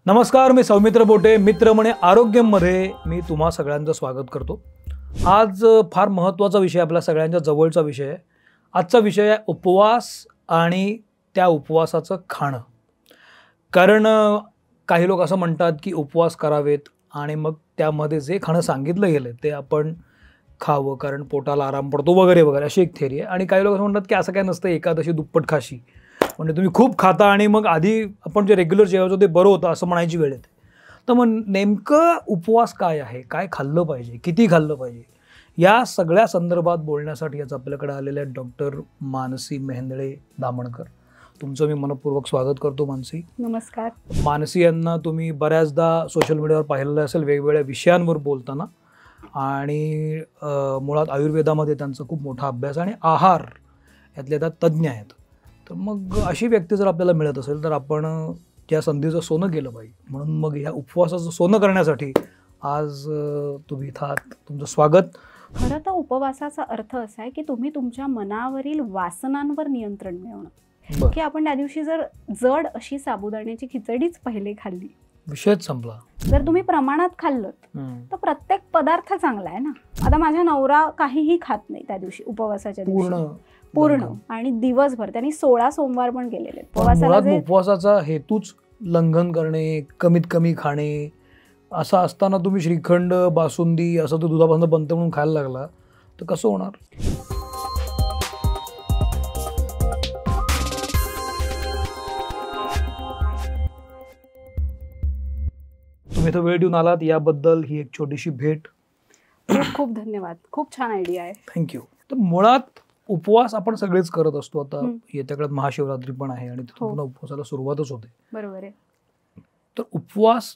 नमस्कार, मी सौमित्र बोटे. मित्र म्हणे आरोग्यमध्ये मी तुम्हा सगळ्यांचं स्वागत करतो. आज फार महत्त्वाचा विषय, आपल्या सगळ्यांच्या जवळचा विषय आहे. आजचा विषय आहे उपवास आणि त्या उपवासाचं खाणं. कारण काही लोक असं म्हणतात की उपवास करावेत आणि मग त्यामध्ये जे खाणं सांगितलं गेलं ते आपण खावं कारण पोटाला आराम पडतो वगैरे वगैरे, अशी एक थेरी आहे. आणि काही लोक असं म्हणतात की असं काय नसतं, एकादशी दुप्पट खाशी, म्हणजे तुम्ही खूप खाता आणि मग आधी आपण जे रेग्युलर जेवायचो ते बरं होतं असं म्हणायची वेळ येते. तर मग नेमकं उपवास काय आहे, काय खाल्लं पाहिजे, किती खाल्लं पाहिजे, या सगळ्या संदर्भात बोलण्यासाठी आज आपल्याकडे आलेले आहेत डॉक्टर मानसी मेहेंदळे दामणकर. तुमचं मी मनपूर्वक स्वागत करतो. मानसी, नमस्कार. मानसी यांना तुम्ही बऱ्याचदा सोशल मीडियावर पाहिलेलं असेल वेगवेगळ्या विषयांवर बोलताना, आणि मुळात आयुर्वेदामध्ये त्यांचा खूप मोठा अभ्यास आणि आहार यातले त्या तज्ज्ञ आहेत. तर मग अशी व्यक्ती जर आपल्याला मिळत असेल तर आपण या संधीचं सोनं केलं पाहिजे. म्हणून मग ह्या उपवासाचं सोनं करण्यासाठी आज तुम्ही इथं आहात. तुमचं स्वागत. खरं तर उपवासाचा अर्थ असा आहे की तुम्ही तुमच्या मनावरील वासनांवर नियंत्रण मिळवणं. की आपण त्या दिवशी जर जड अशी साबुदाण्याची खिचडीच पहिले खाल्ली, विषयच संपला. जर तुम्ही प्रमाणात खाल्लं तर प्रत्येक पदार्थ चांगला आहे ना. आता माझा नवरा काहीही खात नाही त्या दिवशी, उपवासाच्या दिवशी पूर्ण, आणि दिवसभर त्यांनी 16 सोमवार पण केलेले. उपवासाचा हेतूच लंघन करणे, कमीत कमी खाणे, असं असताना तुम्ही श्रीखंड, बासुंदी असं तो दुधापासून बनतं म्हणून खायला लागला तर कसं होणार? तुम्ही इथं वेळ देऊन आलात याबद्दल ही एक छोटीशी भेट. खूप खूप धन्यवाद. खूप छान आयडिया आहे. थँक्यू. तर मुळात उपवास आपण सगळेच करत असतो. आता येत्या काळात महाशिवरात्री पण आहे आणि तिथून पुन्हा उपवासाला सुरुवातच होते. बरोबर आहे. तर उपवास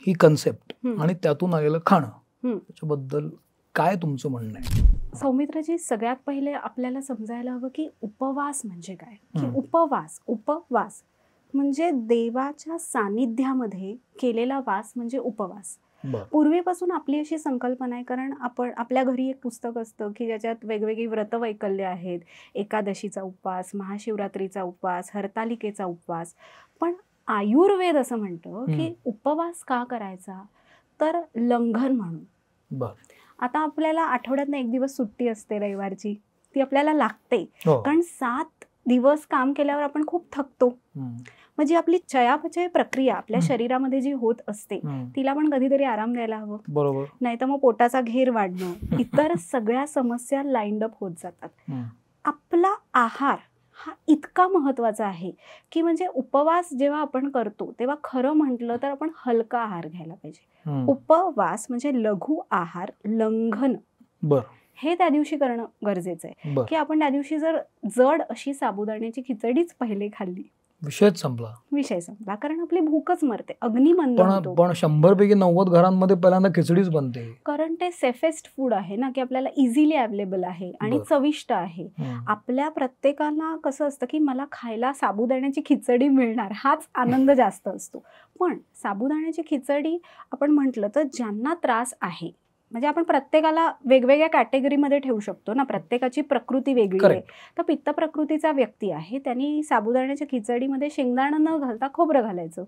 ही कन्सेप्ट आणि त्यातून आलेलं खाणं, त्याच्याबद्दल काय तुमचं म्हणणं आहे? सौमित्रजी, सगळ्यात पहिले आपल्याला समजायला हवं की उपवास म्हणजे काय. की उपवास म्हणजे देवाच्या सानिध्यामध्ये केलेला वास म्हणजे उपवास. पूर्वीपासून आपली अशी संकल्पना आहे, कारण आपण आपल्या घरी एक पुस्तक असतं की ज्याच्यात वेगवेगळी व्रतवैकल्य आहेत. एकादशीचा उपवास, महाशिवरात्रीचा उपवास, हरतालिकेचा उपवास. पण आयुर्वेद असं म्हणतं की उपवास का करायचा, तर लंघन म्हणून. आता आपल्याला आठवड्यातनं एक दिवस सुट्टी असते रविवारची, ती आपल्याला लागते. कारण 7 दिवस काम केल्यावर आपण खूप थकतो. म्हणजे आपली चयापचय प्रक्रिया आपल्या शरीरामध्ये जी होत असते तिला पण कधीतरी आराम द्यायला हवं. बरोबर. नाही तर मग पोटाचा घेर वाढणं, इतर सगळ्या समस्या लाईंड अप होत जातात. आपला आहार हा इतका महत्वाचा आहे की म्हणजे उपवास जेव्हा आपण करतो तेव्हा खरं म्हटलं तर आपण हलका आहार घ्यायला पाहिजे. उपवास म्हणजे लघु आहार, लंघन हे त्या दिवशी करणं गरजेचं आहे. की आपण त्या दिवशी जर जड अशी साबुदाण्याची खिचडीच पहिले खाल्ली, विषय संपला. कारण आपली भूकच मरते, अग्निमंद होतो. पण 100 पैकी 90 घरांमध्ये पहिल्यांदा खिचडीच बनते. कारण ते सेफेस्ट फूड आहे ना, की आपल्याला इझिली अवेलेबल आहे आणि चविष्ट आहे. आपल्या प्रत्येकाला कसं असतं की मला खायला साबुदाण्याची खिचडी मिळणार हाच आनंद जास्त असतो. पण साबुदाण्याची खिचडी आपण म्हटलं तर ज्यांना त्रास आहे, म्हणजे आपण प्रत्येकाला वेगवेगळ्या कॅटेगरीमध्ये ठेवू शकतो ना, प्रत्येकाची प्रकृती वेगळी आहे. तर पित्त प्रकृतीचा व्यक्ती आहे, त्यांनी साबुदाण्याच्या खिचडीमध्ये शेंगदाणा न घालता खोबरं घालायचं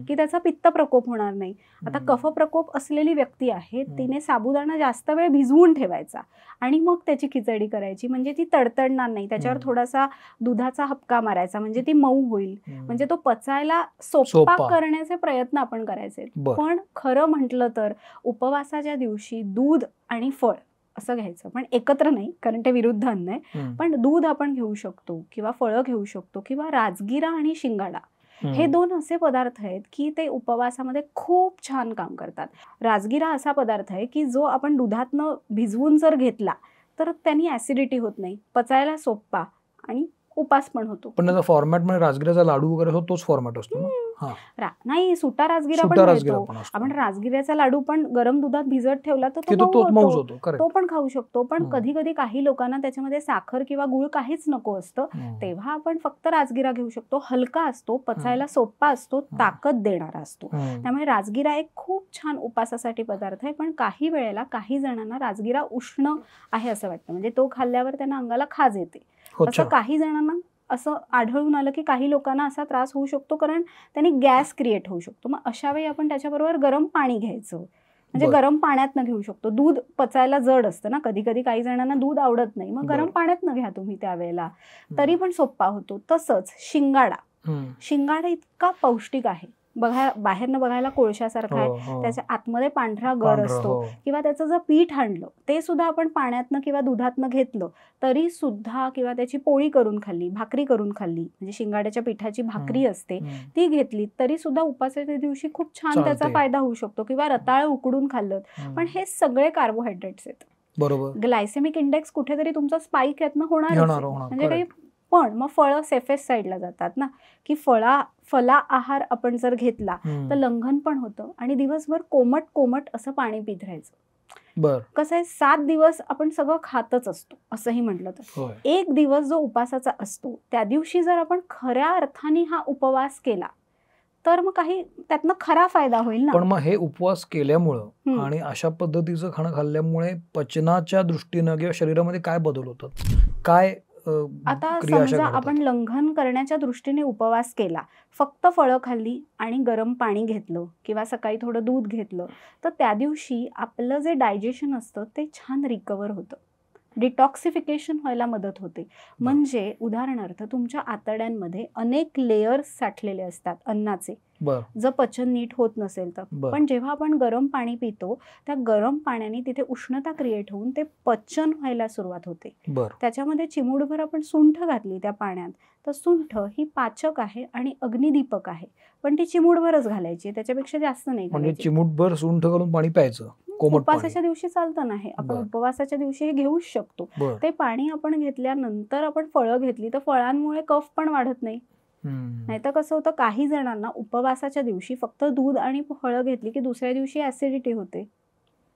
की त्याचा पित्त प्रकोप होणार नाही. आता कफ प्रकोप असलेली व्यक्ती आहे, तिने साबुदाणा जास्त वेळ भिजवून ठेवायचा आणि मग त्याची खिचडी करायची, म्हणजे ती तडतडणार नाही. त्याच्यावर थोडासा दुधाचा हपका मारायचा म्हणजे ती मऊ होईल, म्हणजे तो पचायला सोपा करण्याचे प्रयत्न आपण करायचे. पण खरं म्हटलं तर उपवासाच्या दिवशी दूध आणि फळ असं घ्यायचं, पण एकत्र नाही, कारण ते विरुद्ध अन्न आहे. पण दूध आपण घेऊ शकतो किंवा फळं घेऊ शकतो किंवा राजगिरा आणि शिंगाडा हे 2 असे पदार्थ आहेत की ते उपवासामध्ये खूप छान काम करतात. राजगिरा असा पदार्थ आहे की जो आपण दुधातनं भिजवून जर घेतला तर त्यांनी ऍसिडिटी होत नाही, पचायला सोपा आणि उपास पण होतो. पण त्याचा फॉर्मॅट म्हणजे राजगिराचा लाडू वगैरे होतो तोच फॉर्मॅट असतो ना? नाही, सुटा राजगिरा पण मिळतो. आपण राजगिऱ्याचा लाडू पण गरम दुधात भिजत ठेवला तर तो मऊ होतो, तो पण खाऊ शकतो. पण कधी कधी काही लोकांना त्याच्यामध्ये साखर किंवा गुळ काहीच नको असतं, तेव्हा आपण फक्त राजगिरा घेऊ शकतो. हलका असतो, पचायला सोपा असतो, ताकद देणारा असतो. त्यामुळे राजगिरा एक खूप छान उपासासाठी पदार्थ आहे. पण काही वेळेला काही जणांना राजगिरा उष्ण आहे असं वाटतं, म्हणजे तो खाल्ल्यावर त्यांना अंगाला खाज येते. असं काही जणांना असं आढळून आलं की काही लोकांना असा त्रास होऊ शकतो कारण त्यांनी गॅस क्रिएट होऊ शकतो. मग अशा वेळी आपण त्याच्याबरोबर गरम पाणी घ्यायचं, म्हणजे गरम पाण्यातनं घेऊ शकतो. दूध पचायला जड असतं ना, कधी कधी काही जणांना दूध आवडत नाही, मग गरम पाण्यातनं घ्या तुम्ही त्यावेळेला, तरी पण सोपा होतो. तसंच शिंगाडा इतका पौष्टिक आहे, बाहेरनं बघायला कोळशासारखा आहे, त्याच्या आतमध्ये पांढरा गर असतो, किंवा त्याचं जर पीठ आणलं ते सुद्धा आपण पाण्यातनं किंवा दुधातनं घेतलं तरी सुद्धा, किंवा त्याची पोळी करून खाल्ली, भाकरी करून खाल्ली, म्हणजे शिंगाड्याच्या पिठाची भाकरी असते ती घेतली तरी सुद्धा उपासाच्या दिवशी खूप छान त्याचा फायदा होऊ शकतो, किंवा रताळ उकडून खाल्लं. पण हे सगळे कार्बोहायड्रेट्स आहेत, बरोबर. ग्लायसेमिक इंडेक्स कुठेतरी तुमचा स्पाइक यातनं होणार, म्हणजे काही. पण मग फळं सेफेस्ट साईडला जातात ना, की फला आहार आपण जर घेतला तर लंघन पण होतं आणि दिवसभर कोमट असं पाणी पित राहायचं. कसं आहे, 7 दिवस आपण सगळं खातच असतो असंही म्हटलं तर, एक दिवस जो उपासाचा असतो त्या दिवशी जर आपण खऱ्या अर्थाने हा उपवास केला तर मग काही त्यातनं खरा फायदा होईल ना. पण मग हे उपवास केल्यामुळं आणि अशा पद्धतीचं खाणं खाल्ल्यामुळे पचनाच्या दृष्टीनं किंवा शरीरामध्ये काय बदल होतात, काय आता समजा आपण लंघन करण्याच्या दृष्टीने उपवास केला, फक्त फळं खाल्ली आणि गरम पाणी घेतलं किंवा सकाळी थोडं दूध घेतलं, तर त्या दिवशी आपलं जे डायजेशन असतं ते छान रिकवर होतं, डिटॉक्सिफिकेशन व्हायला मदत होते. म्हणजे उदाहरणार्थ तुमच्या आतड्यांमध्ये अनेक लेयर्स साठलेले असतात अन्नाचे, जर पचन नीट होत नसेल तर. पण जेव्हा आपण गरम पाणी पितो त्या गरम पाण्याने तिथे उष्णता क्रिएट होऊन ते पचन व्हायला सुरुवात होते. त्याच्यामध्ये चिमूटभर आपण सुंठ घातली त्या पाण्यात, तर सुंठ ही पाचक आहे आणि अग्निदीपक आहे, पण ती चिमूटभरच घालायची, त्याच्यापेक्षा जास्त नाही घालायची. चिमूटभर सुंठ घालून पाणी प्यायचं उपवासाच्या दिवशी चालतं नाही, आपण उपवासाच्या दिवशी हे घेऊच शकतो. ते पाणी आपण घेतल्यानंतर आपण फळं घेतली तर फळांमुळे कफ पण वाढत नाही. नाहीतर कसं होतं, काही जणांना उपवासाच्या दिवशी फक्त दूध आणि फळं घेतली की दुसऱ्या दिवशी ऍसिडिटी होते,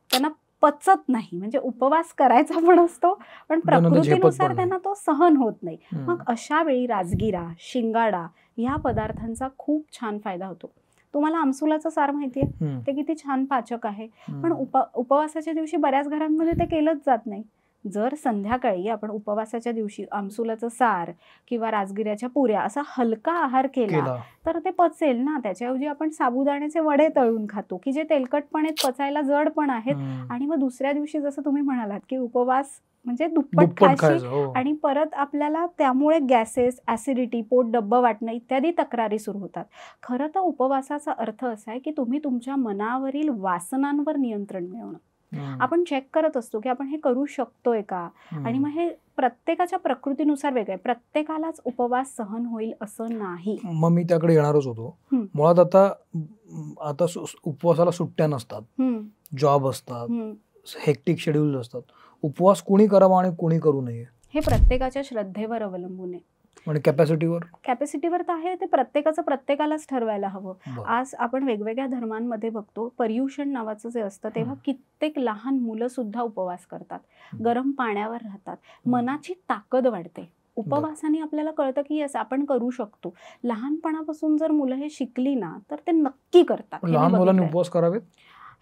त्यांना पचत नाही. म्हणजे उपवास करायचा पण असतो पण प्रकृतीनुसार त्यांना तो सहन होत नाही. मग अशा वेळी राजगिरा, शिंगाडा या पदार्थांचा खूप छान फायदा होतो. तुम्हाला आमसुलाचं सार माहितीये, ते किती छान पाचक आहे, पण उपवासाच्या दिवशी बऱ्याच घरांमध्ये ते केलंच जात नाही. जर संध्याकाळी आपण उपवासाच्या दिवशी आमसुलाचं सार किंवा राजगिऱ्याच्या पुऱ्या असा हलका आहार केला तर ते पचेल ना. त्याच्याऐवजी आपण साबुदाण्याचे वडे तळून खातो की जे तेलकटपणे पचायला जड पण आहेत, आणि मग दुसऱ्या दिवशी जसं तुम्ही म्हणालात की उपवास म्हणजे दुप्पट खायची, आणि परत आपल्याला त्यामुळे गॅसेस, ऍसिडिटी, पोट डब्बं वाटणं इत्यादी तक्रारी सुरू होतात. खरं तर उपवासाचा अर्थ असा आहे की तुम्ही तुमच्या मनावरील वासनांवर नियंत्रण मिळवणं. आपण चेक करत असतो की आपण हे करू शकतोय का, आणि मग हे प्रत्येकाच्या प्रकृतीनुसार वेगळं आहे, प्रत्येकालाच उपवास सहन होईल असं नाही. मग मी त्याकडे येणारच होतो. मुळात आता उपवासाला सुट्ट्या नसतात, जॉब असतात, हेक्टिक शेड्यूल असतात. उपवास कोणी करावा आणि कोणी करू नये हे प्रत्येकाच्या श्रद्धेवर अवलंबून आहे. आणि कॅपॅसिटीवर तर आहे, ते प्रत्येकाचं प्रत्येकालाच ठरवायला हवं. आज आपण वेगवेगळ्या धर्मांमध्ये बघतो, पर्युषण नावाचं जे असतं तेव्हा कित्येक लहान मुलं सुद्धा उपवास करतात, गरम पाण्यावर राहतात, मनाची ताकद वाढते. उपवासाने आपल्याला कळतं की यस आपण करू शकतो. लहानपणापासून जर मुलं हे शिकली ना तर ते नक्की करतात. लहान मुलांनी उपवास करावेत.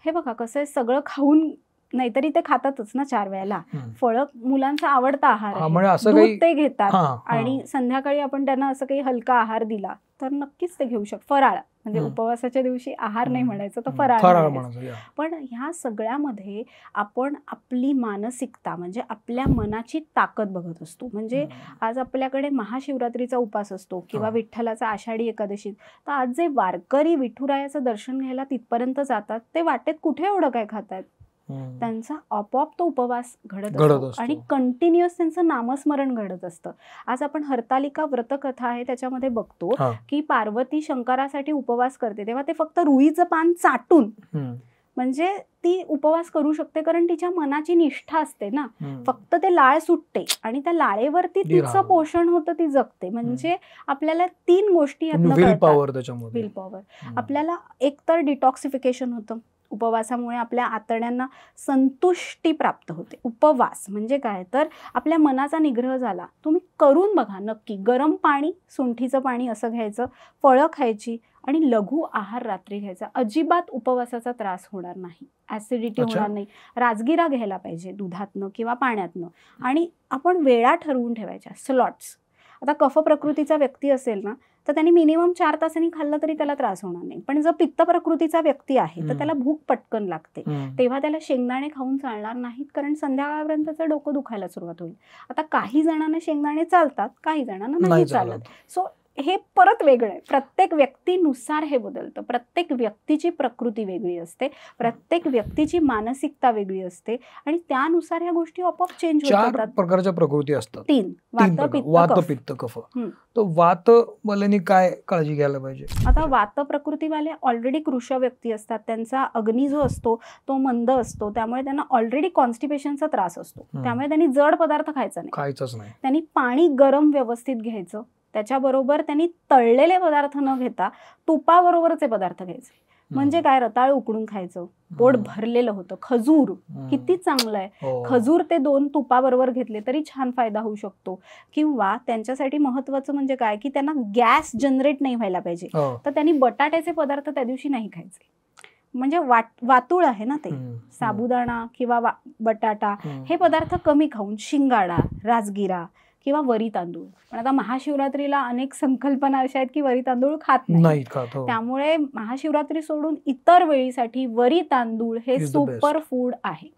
हे बघा कसं आहे, सगळं खाऊन नाहीतरी ते खातातच ना 4 वेळेला. फळं मुलांचा आवडता आहार आहे, दूध ते घेतात, आणि संध्याकाळी आपण त्यांना असं काही हलका आहार दिला तर नक्कीच ते घेऊ शकतात. फराळ म्हणजे उपवासाच्या दिवशी आहार नाही म्हणायचं, तर फराळ म्हणायचं. पण ह्या सगळ्यामध्ये आपण आपली मानसिकता म्हणजे आपल्या मनाची ताकद बघत असतो. म्हणजे आज आपल्याकडे महाशिवरात्रीचा उपास असतो किंवा विठ्ठलाचा आषाढी एकादशी, तर आज जे वारकरी विठुरायाचं दर्शन घ्यायला तिथपर्यंत जातात ते वाटेत कुठे एवढं काय खातात, त्यांचा आपोआप तो उपवास घडत असतो आणि कंटिन्युअस त्यांचं नामस्मरण घडत असतं. आज आपण हरतालिका व्रतकथा आहे त्याच्यामध्ये बघतो की पार्वती शंकरासाठी उपवास करते तेव्हा ते फक्त रुईचं पान चाटून म्हणजे ती उपवास करू शकते, कारण तिच्या मनाची निष्ठा असते ना. फक्त ते लाळ सुटते आणि त्या लाळेवरती तिचं पोषण होतं, ती जगते. म्हणजे आपल्याला 3 गोष्टी विल पॉवर. आपल्याला एकतर डिटॉक्सिफिकेशन होतं, उपवासामुळे आपल्या आतड्यांना संतुष्टी प्राप्त होते. उपवास म्हणजे काय, तर आपल्या मनाचा निग्रह झाला. तुम्ही करून बघा नक्की. गरम पाणी, सुंठीचं पाणी असं घ्यायचं, फळं खायची आणि लघु आहार रात्री घ्यायचा. अजिबात उपवासाचा त्रास होणार नाही, ऍसिडिटी होणार नाही. राजगिरा घ्यायला पाहिजे दुधातनं किंवा पाण्यातनं, आणि आपण वेळा ठरवून ठेवायच्या, स्लॉट्स. आता कफ प्रकृतीचा व्यक्ती असेल ना तर त्यांनी मिनिमम 4 तासांनी खाल्लं तरी त्याला त्रास होणार नाही. पण जर पित्त प्रकृतीचा व्यक्ती आहे तर त्याला भूक पटकन लागते, तेव्हा त्याला शेंगदाणे खाऊन चालणार नाहीत, कारण संध्याकाळपर्यंत त्याचं डोकं दुखायला सुरुवात होईल. आता काही जणांना शेंगदाणे चालतात, काही जणांना नाही चालत. सो हे परत वेगळं आहे. प्रत्येक व्यक्तीनुसार हे बदलतं. प्रत्येक व्यक्तीची प्रकृती वेगळी असते, प्रत्येक व्यक्तीची मानसिकता वेगळी असते आणि त्यानुसार ह्या गोष्टी आपोआप चेंज होत जातात. 4 प्रकारच्या प्रकृती असतात. 3 वात, पित्त, कफ. तर वात वाल्यांनी काय काळजी घ्यायला पाहिजे? आता वात प्रकृतीवाले ऑलरेडी कृश व्यक्ती असतात, त्यांचा अग्नी जो असतो तो मंद असतो, त्यामुळे त्यांना ऑलरेडी कॉन्स्टिपेशनचा त्रास असतो. त्यामुळे त्यांनी जड पदार्थ खायचाच नाही. त्यांनी पाणी गरम व्यवस्थित घ्यायचं, त्याच्याबरोबर त्यांनी तळलेले पदार्थ न घेता तुपाबरोबरचे पदार्थ घ्यायचे. म्हणजे काय, रताळ उकडून खायचं, पोट भरलेलं होतं. खजूर किती चांगलं आहे, खजूर ते 2 तुपाबरोबर घेतले तरी छान फायदा होऊ शकतो. किंवा त्यांच्यासाठी महत्वाचं म्हणजे काय की त्यांना गॅस जनरेट नाही व्हायला पाहिजे, तर त्यांनी बटाट्याचे पदार्थ त्या दिवशी नाही खायचे. म्हणजे वातुळ आहे ना ते, साबुदाणा किंवा बटाटा हे पदार्थ कमी खाऊन शिंगाडा, राजगिरा किंवा वरी तांदूळ. पण आता महाशिवरात्रीला अनेक संकल्पना अशा आहेत की वरी तांदूळ खात नाही, त्यामुळे महाशिवरात्री सोडून इतर वेळीसाठी वरी तांदूळ हे सुपर फूड आहे.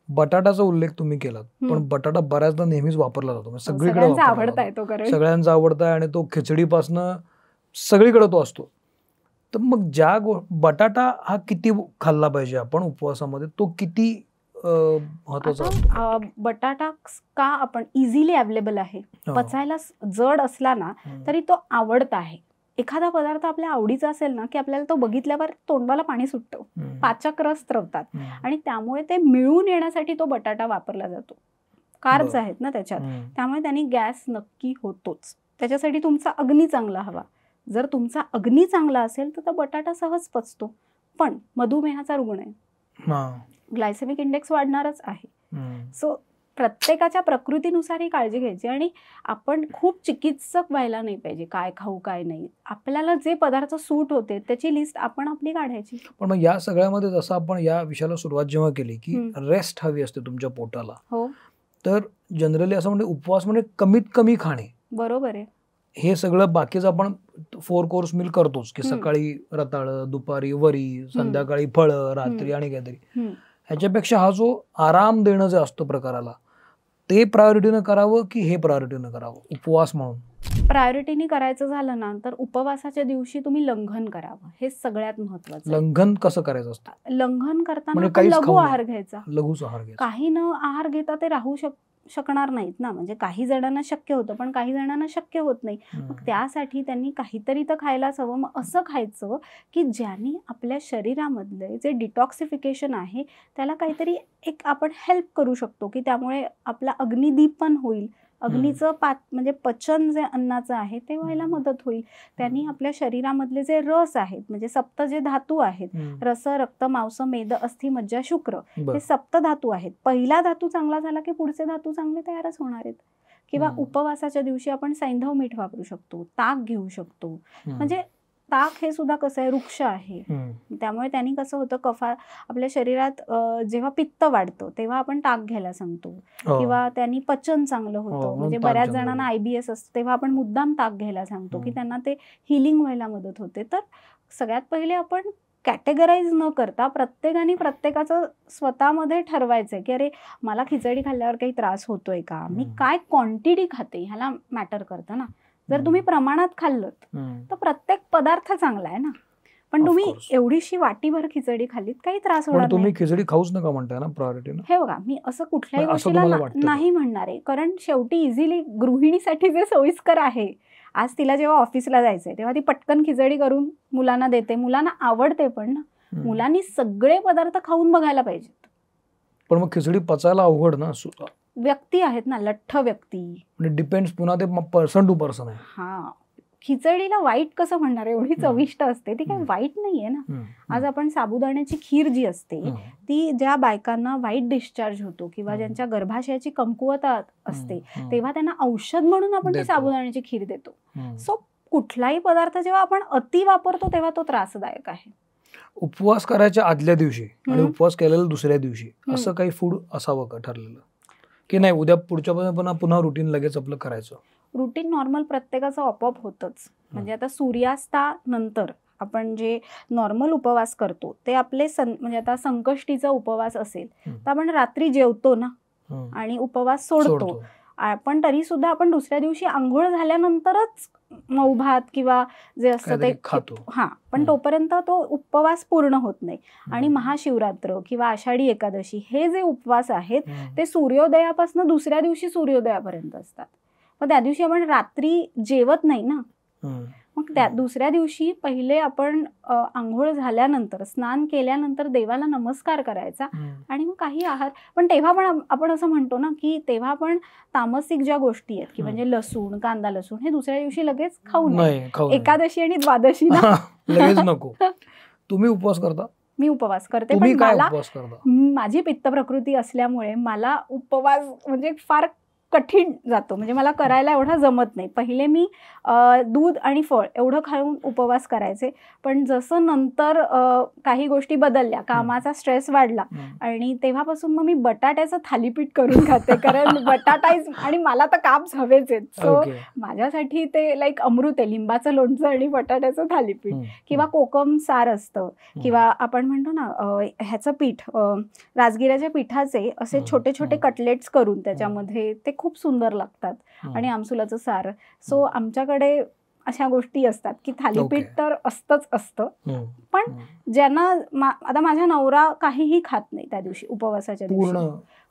बटाट्याचा उल्लेख तुम्ही केलात, पण बटाटा बऱ्याचदा नेहमीच वापरला जातो, सगळ्यांचा आवडता आहे तो, सगळ्यांचा आवडता आहे आणि तो खिचडीपासनं सगळीकडे तो असतो. तर मग बटाटा हा किती खाल्ला पाहिजे आपण उपवासामध्ये, तो किती महत्वाचा? बटाटा का आपण इझिली अवेलेबल आहे, पचायला जड असला ना तरी तो आवडता आहे. एखादा पदार्थ आपल्या आवडीचा असेल ना की आपल्याला तो बघितल्यावर तोंडाला पाणी सुटतं, पाचक रस स्रवतात आणि त्यामुळे ते मिळून येण्यासाठी तो बटाटा वापरला जातो. कार्ब्स आहेत ना त्याच्यात, त्यामुळे त्यांनी गॅस नक्की होतोच. त्याच्यासाठी तुमचा अग्नी चांगला हवा. जर तुमचा अग्नी चांगला असेल तर बटाटा सहज पचतो. पण मधुमेहाचा रुग्ण आहे, ग्लायसेमिक इंडेक्स वाढणारच आहे. सो प्रत्येकाच्या प्रकृतीनुसार ही काळजी घ्यायची आणि आपण खूप चिकित्सक व्हायला नाही पाहिजे, काय खाऊ काय नाही. आपल्याला जे पदार्थ सूट होते त्याची लिस्ट आपण आपली काढायची. पण मग या सगळ्यामध्ये जसं आपण या विषयाला सुरुवात जेव्हा केली की रेस्ट हवी असते तुमच्या पोटाला, हो, तर जनरली असं म्हणजे उपवास म्हणजे कमीत कमी खाणे. बरोबर आहे. हे सगळं बाकीचं आपण 4 कोर्स मील करतोच की सकाळी रताळ, दुपारी वरी, संध्याकाळी फळं, रात्री आणि काहीतरी. ह्याच्यापेक्षा हा जो आराम देणं जे असतो प्रकाराला, ते प्रायोरिटीनं करावं की हे प्रायोरिटीनं करावं उपवास म्हणून? प्रायोरिटीने करायचं झालं ना तर उपवासाच्या दिवशी तुम्ही लंघन करावं, हे सगळ्यात महत्वाचं. लंघन कसं करायचं असतं? लंघन करताना लघु आहार घ्यायचा. लघुच आहार घ्यायचा. काही न आहार घेता ते राहू शकणार नाहीत ना. म्हणजे काही जणांना शक्य होतं पण काही जणांना शक्य होत नाही. मग त्यासाठी त्यांनी काहीतरी तर खायलाच हवं. मग असं खायचं की ज्याने आपल्या शरीरामधले जे डिटॉक्सिफिकेशन आहे त्याला काहीतरी एक आपण हेल्प करू शकतो, की त्यामुळे आपला अग्निदीपन होईल, अग्नीचं म्हणजे पचन जे अन्नाचं आहे ते व्हायला मदत होईल. त्यांनी आपल्या शरीरामधले जे रस आहेत, म्हणजे सप्त जे धातू आहेत, रस, रक्त, मांस, मेद, अस्थि, मज्जा, शुक्र, हे सप्त धातू आहेत. पहिला धातू चांगला झाला की पुढचे धातू चांगले तयारच होणार आहेत. किंवा उपवासाच्या दिवशी आपण सैंधव मीठ वापरू शकतो, ताक घेऊ शकतो. म्हणजे ताक हे सुद्धा कसं आहे, वृक्ष आहे, त्यामुळे त्यांनी कसं होतं, आपल्या शरीरात जेव्हा पित्त वाढतं तेव्हा आपण ताक घ्यायला सांगतो. किंवा त्यांनी पचन चांगलं होतं, म्हणजे बऱ्याच जणांना IBS असतं तेव्हा आपण मुद्दाम ताक घ्यायला सांगतो की त्यांना ते हिलिंग व्हायला मदत होते. तर सगळ्यात पहिले आपण कॅटेगराईज न करता प्रत्येकाने प्रत्येकाचं स्वतःमध्ये ठरवायचंय की अरे मला खिचडी खाल्ल्यावर काही त्रास होतोय का, मी काय क्वांटिटी खाते ह्याला मॅटर करतं ना. जर तुम्ही प्रमाणात खाल्लं तर प्रत्येक पदार्थ चांगला आहे ना. पण तुम्ही एवढीशी वाटीभर खिचडी खाल्लीत काही त्रास होणार नाही. तुम्ही खिचडी खाऊच नका म्हणताय ना प्रायोरिटीने. हे बघा, मी असं कुठल्याही गोष्टीला नाही म्हणणार आहे, कारण शेवटी इझिली गृहिणीसाठी जे सोयीस्कर आहे, आज तिला जेव्हा ऑफिसला जायचंय तेव्हा ती पटकन खिचडी करून मुलांना देते, मुलांना आवडते. पण ना, मुलांनी सगळे पदार्थ खाऊन बघायला पाहिजेत. पण मग खिचडी पचायला अवघड ना. व्यक्ती आहेत ना, लठ्ठ व्यक्ती, डिपेंड्स, पुन्हा ते पर्सन टू पर्सन आहे. हा, खिचडीला वाईट कसं म्हणणार, एवढी चविष्ट असते ती, काही वाईट नाहीये ना. आज आपण साबुदाण्याची खीर जी असते ती ज्या बायकांना वाईट डिस्चार्ज होतो किंवा ज्यांच्या गर्भाशयाची कमकुवता असते तेव्हा त्यांना औषध म्हणून आपण ती साबुदाण्याची खीर देतो. सो कुठलाही पदार्थ जेव्हा आपण अति वापरतो तेव्हा तो त्रासदायक आहे. उपवास करायच्या आदल्या दिवशी आणि उपवास केलेल्या दुसऱ्या दिवशी असं काही फूड असावं का ठरलेलं, की नाही उद्या पुढच्या पुन्हा रुटीन लगेच आपलं करायचं? रुटीन नॉर्मल प्रत्येकाचं आपोआप होतच. म्हणजे आता सूर्यास्तानंतर आपण जे नॉर्मल उपवास करतो ते आपले म्हणजे आता संकष्टीचा उपवास असेल तर आपण रात्री जेवतो ना आणि उपवास सोडतो. पण तरी सुद्धा आपण दुसऱ्या दिवशी आंघोळ झाल्यानंतरच मऊ भात किंवा जे असतं ते खातो. पण तोपर्यंत तो उपवास पूर्ण होत नाही. आणि महाशिवरात्र किंवा आषाढी एकादशी हे जे उपवास आहेत ते सूर्योदयापासून दुसऱ्या दिवशी सूर्योदयापर्यंत असतात. मग त्या दिवशी आपण रात्री जेवत नाही ना. मग त्या दुसऱ्या दिवशी पहिले आपण आंघोळ झाल्यानंतर स्नान केल्यानंतर देवाला नमस्कार करायचा आणि मग काही आहार. पण तेव्हा पण आपण असं म्हणतो ना की तेव्हा पण तामसिक ज्या गोष्टी आहेत की म्हणजे लसूण, कांदा लसूण हे दुसऱ्या दिवशी लगेच खाऊ नये. एकादशी आणि द्वादशी ना लगेच नको. तुम्ही उपवास करता? मी उपवास करते. पण मला माझी पित्त प्रकृती असल्यामुळे मला उपवास म्हणजे फार कठीण जातो. म्हणजे मला करायला एवढा जमत नाही. पहिले मी दूध आणि फळ एवढं खाऊन उपवास करायचे. पण जसं नंतर काही गोष्टी बदलल्या, कामाचा स्ट्रेस वाढला आणि तेव्हापासून मग मी बटाट्याचं थालीपीठ करून खाते. कारण बटाटा आणि मला तर काप्स हवेच आहेत. सो माझ्यासाठी ते लाईक अमृत आहे. लिंबाचं लोणचं आणि बटाट्याचं थालीपीठ किंवा कोकम सार असतं किंवा आपण म्हणतो ना ह्याचं पीठ राजगिऱ्याच्या पिठाचे असे छोटे छोटे कटलेट्स करून त्याच्यामध्ये ते खूप सुंदर लागतात. आणि आमसुलाचं सार. सो आमच्याकडे अशा गोष्टी असतात की थालीपीठ तर असतंच असतं. पण ज्यांना आता माझा नवरा काहीही खात नाही त्या दिवशी उपवासाच्या दिवशी.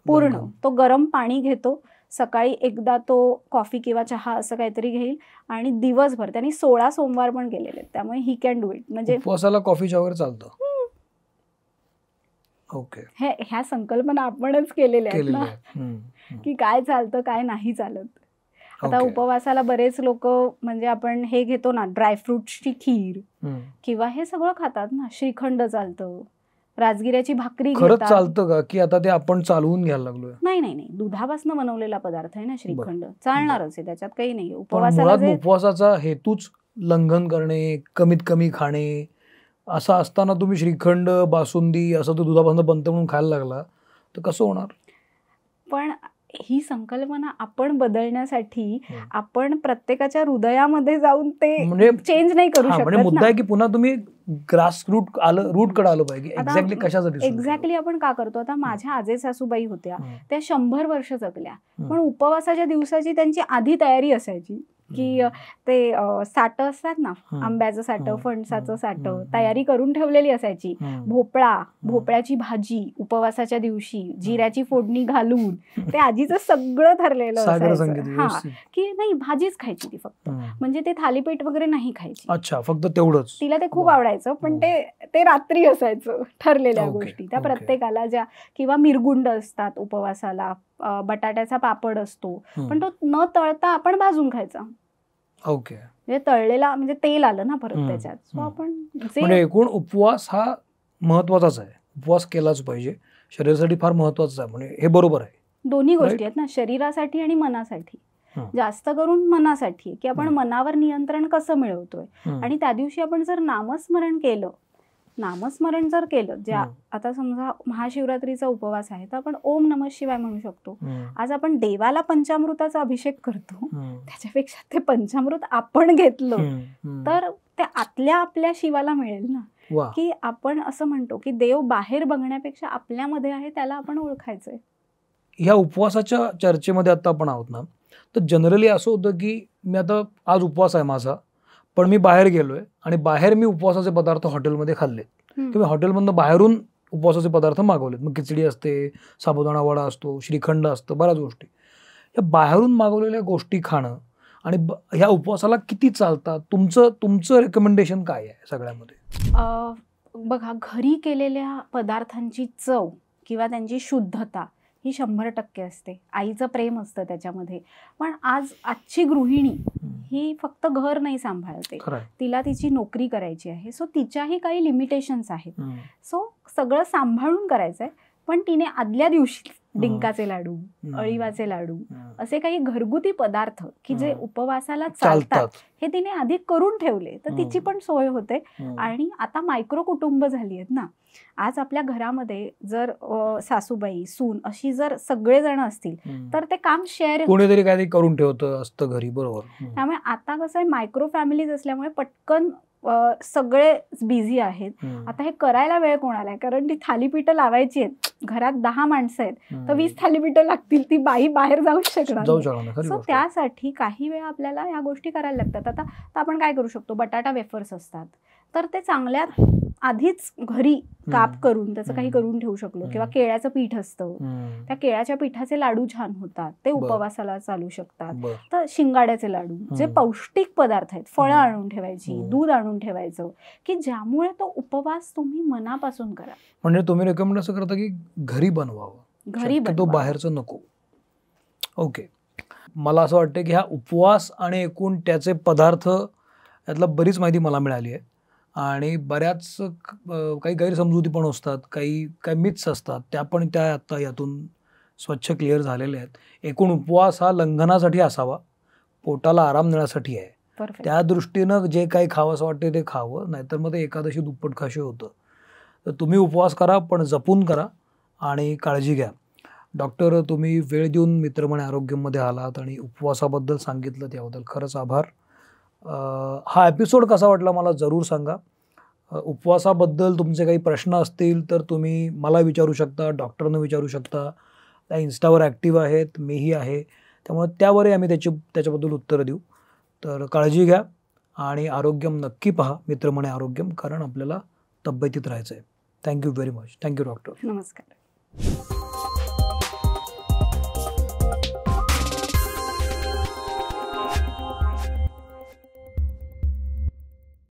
पूर्ण तो गरम पाणी घेतो. सकाळी एकदा तो कॉफी किंवा चहा असं काहीतरी घेईल आणि दिवसभर त्यांनी 16 सोमवार पण केलेले आहेत. त्यामुळे ही कॅन डू इट. म्हणजे उपवासाला कॉफी चहा वगैरे चालतं. ह्या संकल्पना आपणच केलेल्या आहेत ना की काय चालतं काय नाही चालत. आता उपवासाला बरेच लोक म्हणजे आपण हे घेतो ना ड्रायफ्रुट्सची खीर किंवा हे सगळं खातात ना. श्रीखंड चालतं, राजगिऱ्याची भाकरी खरंच चालतं का की आता ते आपण चालवून घ्यायला लागलोय? नाही, दुधापासून बनवलेला पदार्थ आहे ना श्रीखंड. चालणारच आहे, त्याच्यात काही नाही. उपवासाचा हेतूच लंघन करणे, कमीत कमी खाणे असं असताना तुम्ही श्रीखंड, बासुंदी असं तो दुधापासून बनतं म्हणून खायला लागला तर कसं होणार? पण ही संकल्पना आपण बदलण्यासाठी आपण प्रत्येकाच्या हृदयामध्ये जाऊन ते चेंज नाही करू शकत. म्हणजे मुद्दा आहे की पुन्हा तुम्ही ग्रास रूट कडे आलं पाहिजे. एक्झॅक्टली कशासाठी? एक्झॅक्टली आपण का करतो? आता माझ्या आजे सासूबाई होत्या त्या 100 वर्ष जगल्या. पण उपवासाच्या दिवसाची त्यांची आधी तयारी असायची की ते साठं असतात ना, आंब्याचं साठं, फणसाचं साठं तयारी करून ठेवलेली असायची. भोपळ्याची भाजी उपवासाच्या दिवशी जिऱ्याची फोडणी घालून ते आजीचं सगळं ठरलेलं असायचं. की नाही भाजीच खायची ती फक्त. म्हणजे ते थालीपीठ वगैरे नाही खायची. अच्छा, फक्त तेवढंच. तिला ते खूप आवडायचं. पण ते रात्री असायचं ठरलेल्या गोष्टी त्या प्रत्येकाला ज्या. किंवा मिरगुंड असतात उपवासाला, बटाट्याचा पापड असतो पण तो न तळता आपण भाजून खायचा. म्हणजे तळलेला म्हणजे तेल आलं ना परत त्याच्यात. सो आपण म्हणजे एकूण उपवास हा महत्वाचाच आहे. उपवास केलाच पाहिजे, शरीरासाठी फार महत्वाचं आहे. म्हणजे हे बरोबर आहे. दोन्ही गोष्टी आहेत ना, शरीरासाठी आणि मनासाठी. जास्त करून मनासाठी की आपण मनावर नियंत्रण कसं मिळवतोय. आणि त्या दिवशी आपण जर नामस्मरण जर केलं, ज्या आता समजा महाशिवरात्रीचा उपवास आहे तर आपण ओम नमः शिवाय म्हणू शकतो. आज आपण देवाला पंचामृताचा अभिषेक करतो, त्याच्यापेक्षा ते पंचामृत आपण घेतलं तर ते आतल्या आपल्या शिवाला मिळेल ना. की आपण असं म्हणतो की देव बाहेर बघण्यापेक्षा आपल्यामध्ये आहे, त्याला आपण ओळखायचंय. ह्या उपवासाच्या चर्चेमध्ये आता आपण आहोत ना, तर जनरली असं होतं की मी आता आज उपवास आहे माझा, पण मी बाहेर गेलोय आणि बाहेर मी उपवासाचे पदार्थ हॉटेलमध्ये खाल्ले किंवा हॉटेलमधून बाहेरून उपवासाचे पदार्थ मागवलेत. मग खिचडी असते, साबुदाणा वडा असतो, श्रीखंड असतं, बऱ्याच गोष्टी. या बाहेरून मागवलेल्या गोष्टी खाणं आणि ह्या उपवासाला किती चालतात? तुमचं रेकमेंडेशन काय आहे सगळ्यामध्ये? बघा, घरी केलेल्या पदार्थांची चव किंवा त्यांची शुद्धता ही 100% असते. आईचं प्रेम असतं त्याच्यामध्ये. पण आजची गृहिणी ही फक्त घर नाही सांभाळते, तिला तिची नोकरी करायची आहे. सो तिच्याही काही लिमिटेशन्स आहेत. सो सगळं सांभाळून करायचंय. पण तिने आदल्या दिवशी डिंकाचे लाडू, अळीवाचे लाडू, असे काही घरगुती पदार्थ की जे उपवासाला चालतात हे तिने आधी करून ठेवले तर तिची पण सोय होते. आणि आता मायक्रो कुटुंब झाली आहेत ना, आज आपल्या घरामध्ये जर सासूबाई, सून अशी जर सगळेजण असतील तर ते काम शेअर कोणीतरी काहीतरी करून ठेवतं असतं घरी, बरोबर. त्यामुळे आता कसं आहे, मायक्रो फॅमिलीज असल्यामुळे पटकन सगळे बिझी आहेत. आता हे करायला वेळ कोणाला आहे, कारण ती थालीपीठं लावायची आहेत, घरात 10 माणसं आहेत तर 20 थालीपीठं लागतील, ती बाई बाहेर जाऊच शकणार. सो त्यासाठी काही वेळा आपल्याला या गोष्टी करायला लागतात. आता आपण काय करू शकतो, बटाटा वेफर्स असतात तर ते चांगल्या आधीच घरी काप करून त्याचं काही करून ठेवू शकलो, किंवा केळ्याचं पीठ असतं, त्या केळ्याच्या पिठाचे लाडू छान होतात, ते उपवासाला चालू शकतात. तर शिंगाड्याचे लाडू जे पौष्टिक पदार्थ आहेत, फळं आणून ठेवायची, दूध आणून ठेवायचं, की ज्यामुळे तो उपवास तुम्ही मनापासून करा. म्हणजे तुम्ही रेकमेंड असं करता की घरी बनवावं, घरी तो बाहेरचं नको. ओके, मला असं वाटतं की हा उपवास आणि एकूण त्याचे पदार्थ यातला बरीच माहिती मला मिळाली आहे. आणि बऱ्याच काही गैरसमजुती पण असतात, काही मिथ्स असतात, त्या पण आता यातून स्वच्छ क्लिअर झालेल्या आहेत. एकूण उपवास हा लंघनासाठी असावा, पोटाला आराम देण्यासाठी आहे. त्या दृष्टीनं जे काही खावं असं वाटतं ते खावं, नाहीतर मग ते एकादशी दुप्पट खाशी होतं. तर तुम्ही उपवास करा, पण जपून करा आणि काळजी घ्या. डॉक्टर, तुम्ही वेळ देऊन मित्रमणे आरोग्यमध्ये आलात आणि उपवासाबद्दल सांगितलं, त्याबद्दल खरंच आभार. हा एपिसोड कसा वाटला मला जरूर सांगा. उपवासाबद्दल तुमचे काही प्रश्न असतील तर तुम्ही मला विचारू शकता, डॉक्टरनं विचारू शकता. त्या इन्स्टावर ॲक्टिव्ह आहेत, मीही आहे, त्यामुळे त्यावरही आम्ही त्याच्याबद्दल उत्तरं देऊ. तर काळजी घ्या आणि आरोग्यम नक्की पहा, मित्रमणे आरोग्यम, कारण आपल्याला तब्येतीत राहायचं आहे. Thank you very much. Thank you doctor. नमस्कार.